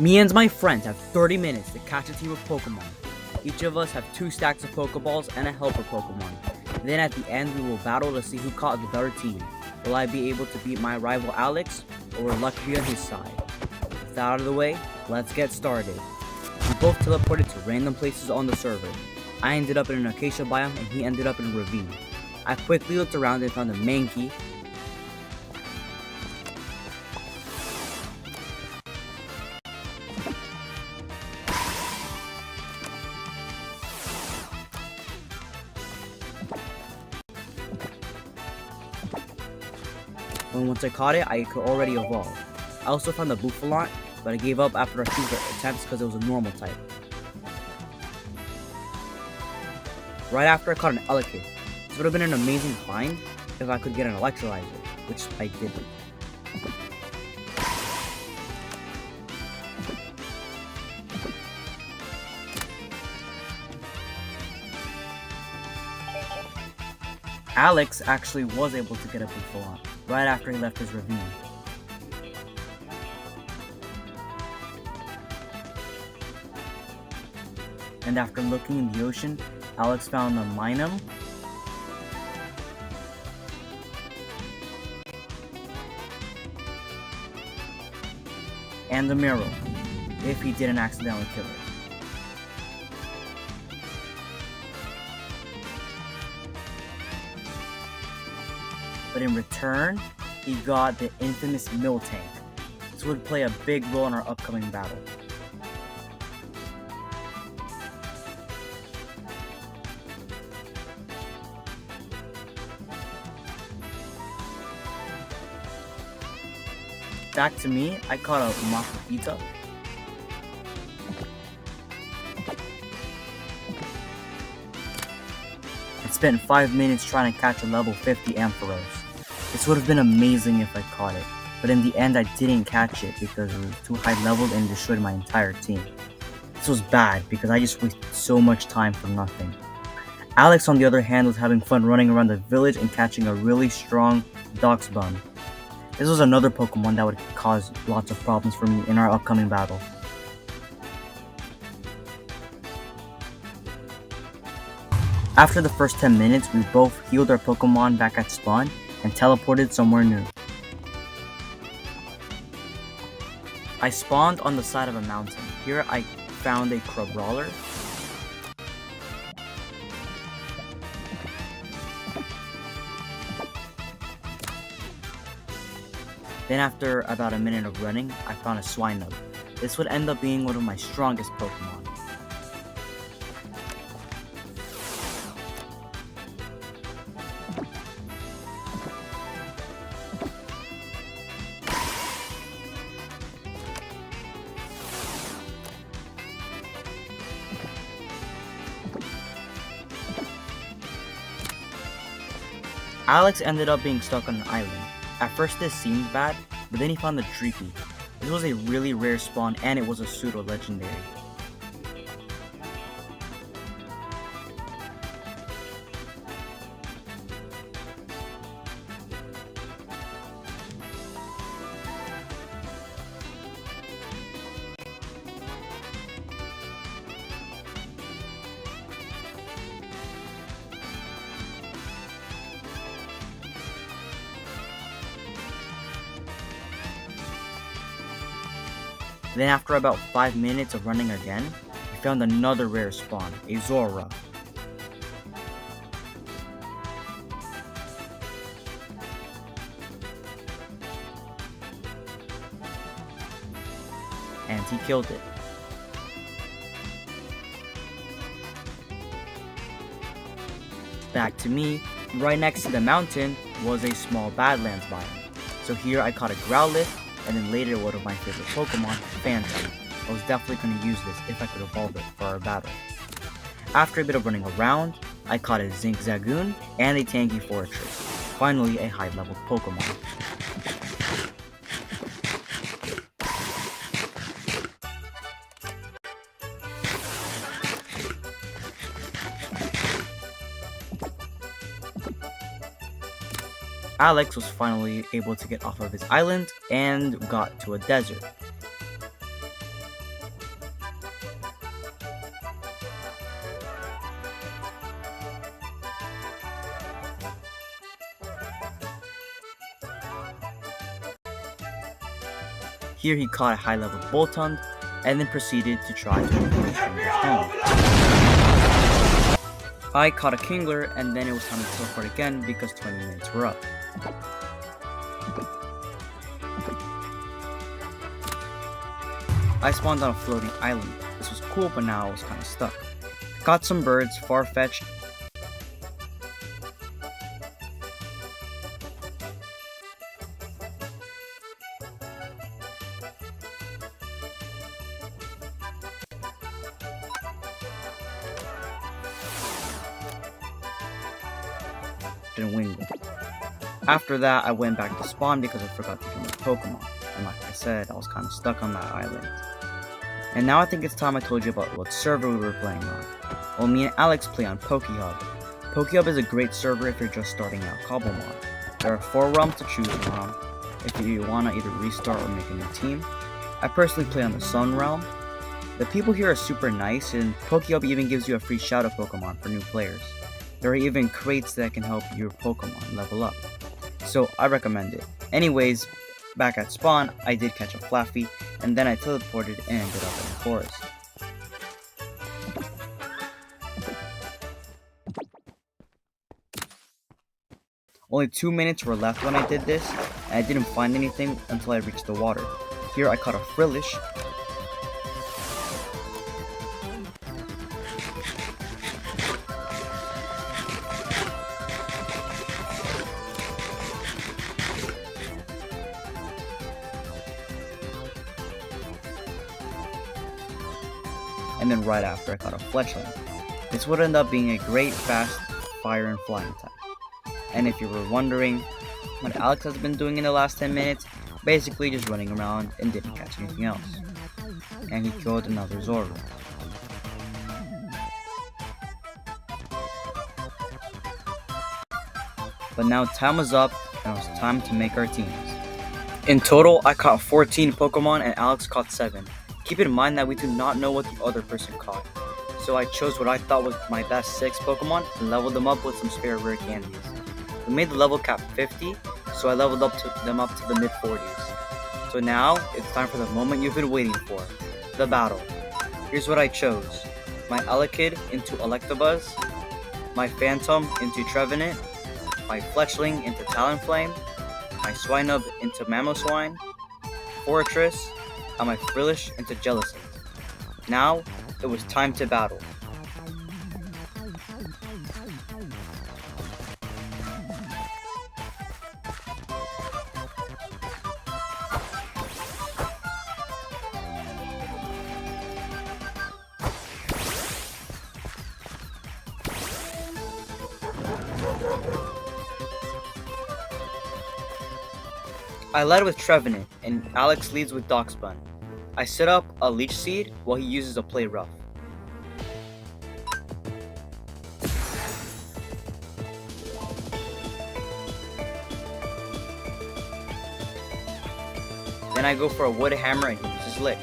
Me and my friends have 30 minutes to catch a team of Pokemon. Each of us have 2 stacks of Pokeballs and a helper Pokemon. Then at the end we will battle to see who caught the better team. Will I be able to beat my rival Alex, or will luck be on his side? With that out of the way, let's get started. We both teleported to random places on the server. I ended up in an acacia biome and he ended up in a ravine. I quickly looked around and found a Mankey, and once I caught it, I could already evolve. I also found a Bouffalont, but I gave up after a few attempts because it was a normal type. Right after I caught an Elekid. This would have been an amazing find if I could get an Electrolyzer, which I didn't. Alex actually was able to get a Bouffalont right after he left his ravine. And after looking in the ocean, Alex found a Minun, and a Miro, if he didn't accidentally kill it. But in return, he got the infamous Miltank. This would play a big role in our upcoming battle. Back to me, I caught a Makuhita. I spent 5 minutes trying to catch a level 50 Ampharos. This would have been amazing if I caught it, but in the end I didn't catch it because it was too high leveled and destroyed my entire team. This was bad because I just wasted so much time for nothing. Alex on the other hand was having fun running around the village and catching a really strong Doxbun. This was another Pokemon that would cause lots of problems for me in our upcoming battle. After the first 10 minutes, we both healed our Pokemon back at spawn and teleported somewhere new. I spawned on the side of a mountain. Here I found a Crabrawler, then after about a minute of running, I found a Swinub. This would end up being one of my strongest Pokemon. Alex ended up being stuck on an island. At first this seemed bad, but then he found the Dreepy. This was a really rare spawn and it was a pseudo-legendary. Then after about 5 minutes of running again, we found another rare spawn, a Zora. And he killed it. Back to me, right next to the mountain was a small Badlands biome. So here I caught a Growlithe, and then later one of my favorite Pokemon, Phantom. I was definitely going to use this if I could evolve it for our battle. After a bit of running around, I caught a Zinkzagoon and a Tanky Fortress. Finally, a high-level Pokemon. Alex was finally able to get off of his island and got to a desert. Here he caught a high-level Boltund, and then proceeded to try to finish home. I caught a Kingler, and then it was time to teleport again because 20 minutes were up. I spawned on a floating island. This was cool, but now I was kinda stuck. Caught some birds, Farfetch. And Wingull. After that, I went back to spawn because I forgot to kill my Pokemon. And like I said, I was kinda stuck on that island. And now I think it's time I told you about what server we were playing on. Well, me and Alex play on PokeHub. PokeHub is a great server if you're just starting out Cobblemon. There are 4 realms to choose from if you want to either restart or make a new team. I personally play on the Sun realm. The people here are super nice, and PokeHub even gives you a free Shadow Pokemon for new players. There are even crates that can help your Pokemon level up. So I recommend it. Anyways, back at spawn, I did catch a Flaffy, and then I teleported and ended up in the forest. Only 2 minutes were left when I did this, and I didn't find anything until I reached the water. Here I caught a Frillish, and then right after I caught a Fletchling. This would end up being a great fast fire and flying type. And if you were wondering what Alex has been doing in the last 10 minutes, basically just running around and didn't catch anything else. And he killed another Zoro. But now time was up and it was time to make our teams. In total, I caught 14 Pokemon and Alex caught 7. Keep in mind that we do not know what the other person caught. So I chose what I thought was my best 6 Pokemon and leveled them up with some spare rare candies. We made the level cap 50, so I leveled them up to the mid 40s. So now, it's time for the moment you've been waiting for, the battle. Here's what I chose. My Elekid into Electabuzz, my Phantom into Trevenant, my Fletchling into Talonflame, my Swinub into Mamoswine, Fortress, and my Frillish into Jellicent. Now, it was time to battle. I led with Trevenant, and Alex leads with Darkspun. I set up a Leech Seed while he uses a Play Rough. Then I go for a Wood Hammer and he uses Lick.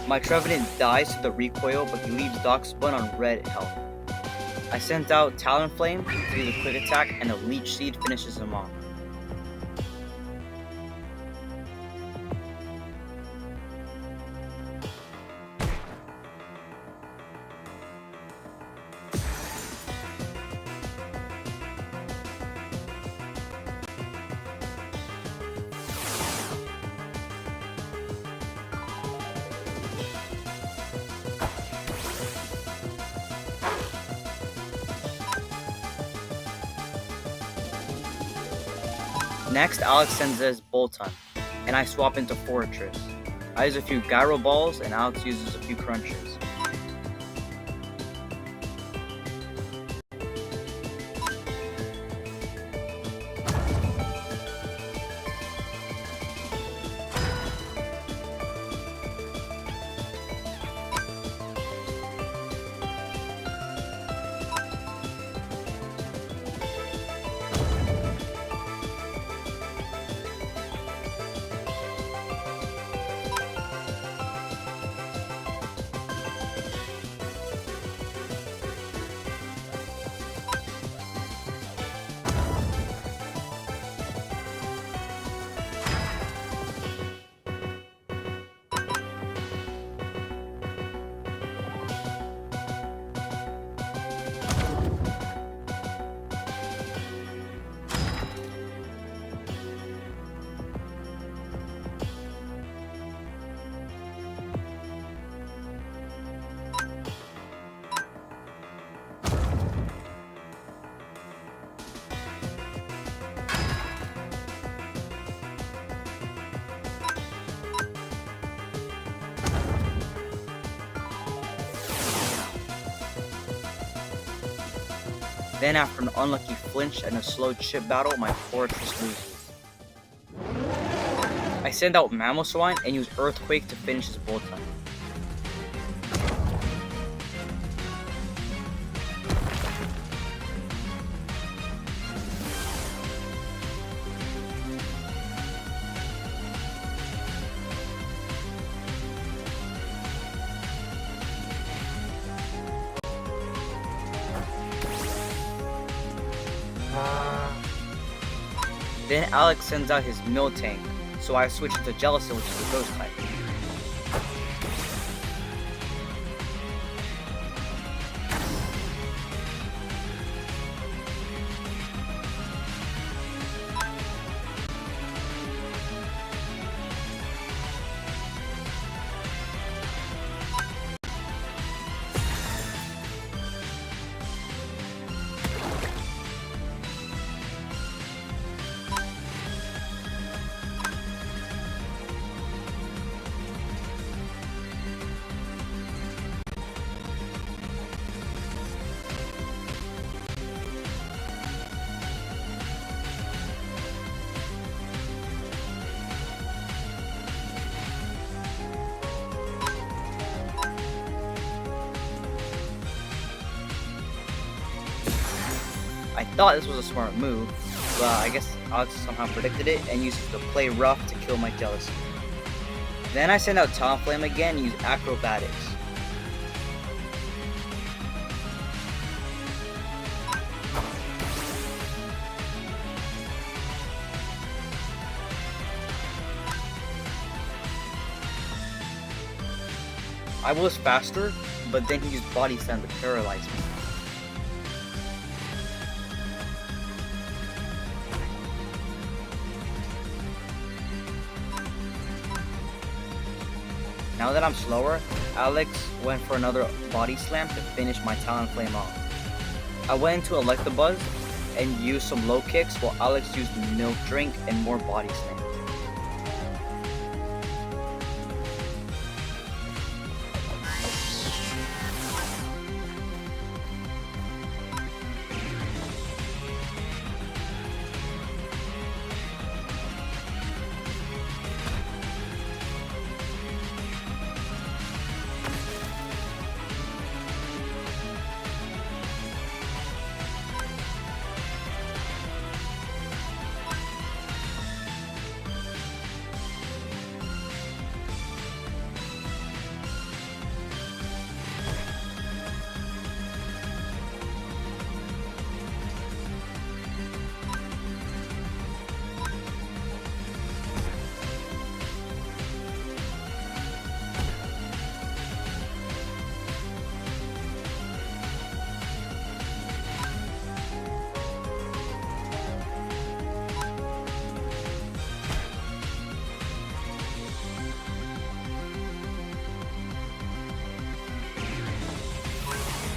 My Trevenant dies to the recoil, but he leaves Darkspun on red health. I sent out Talonflame to do the quick attack, and a Leech Seed finishes him off. Next, Alex sends his Boltund, and I swap into Fortress. I use a few Gyro Balls, and Alex uses a few Crunches. Then after an unlucky flinch and a slow chip battle, my fortress loses. I send out Mamoswine and use Earthquake to finish his bolt time. Then Alex sends out his Miltank, so I switch into Jellicent, which is the Ghost type. I thought this was a smart move, but I guess Alex somehow predicted it and uses the play rough to kill my Jellicent. Then I send out Talonflame again and use Acrobatics. I was faster, but then he used Body Slam to paralyze me. Now that I'm slower, Alex went for another Body Slam to finish my Talonflame off. I went into Electabuzz and used some low kicks while Alex used Milk Drink and more Body Slams.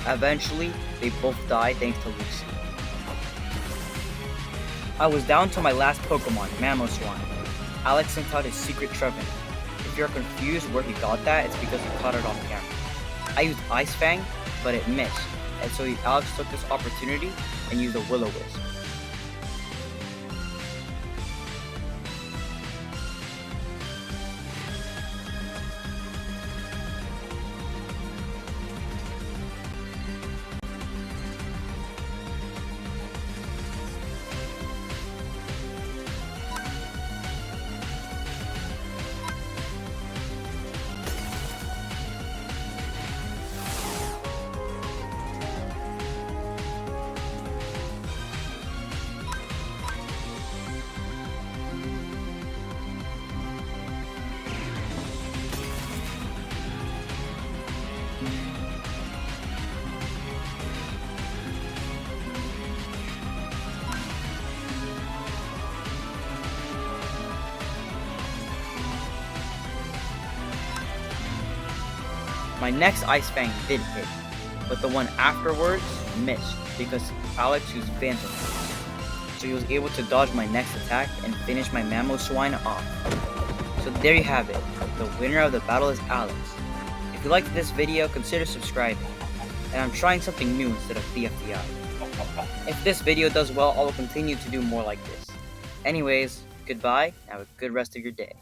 Eventually, they both died thanks to Lucy. I was down to my last Pokemon, Mamoswine. Alex sent out his secret Trevenant. If you're confused where he got that, it's because he caught it off camera. I used Ice Fang, but it missed, and so Alex took this opportunity and used a Will-O-Wisp. My next Ice Fang did hit, but the one afterwards missed because Alex used Phantom. So he was able to dodge my next attack and finish my Mamoswine off. So there you have it. The winner of the battle is Alex. If you liked this video, consider subscribing. And I'm trying something new instead of BFDI. If this video does well, I will continue to do more like this. Anyways, goodbye, and have a good rest of your day.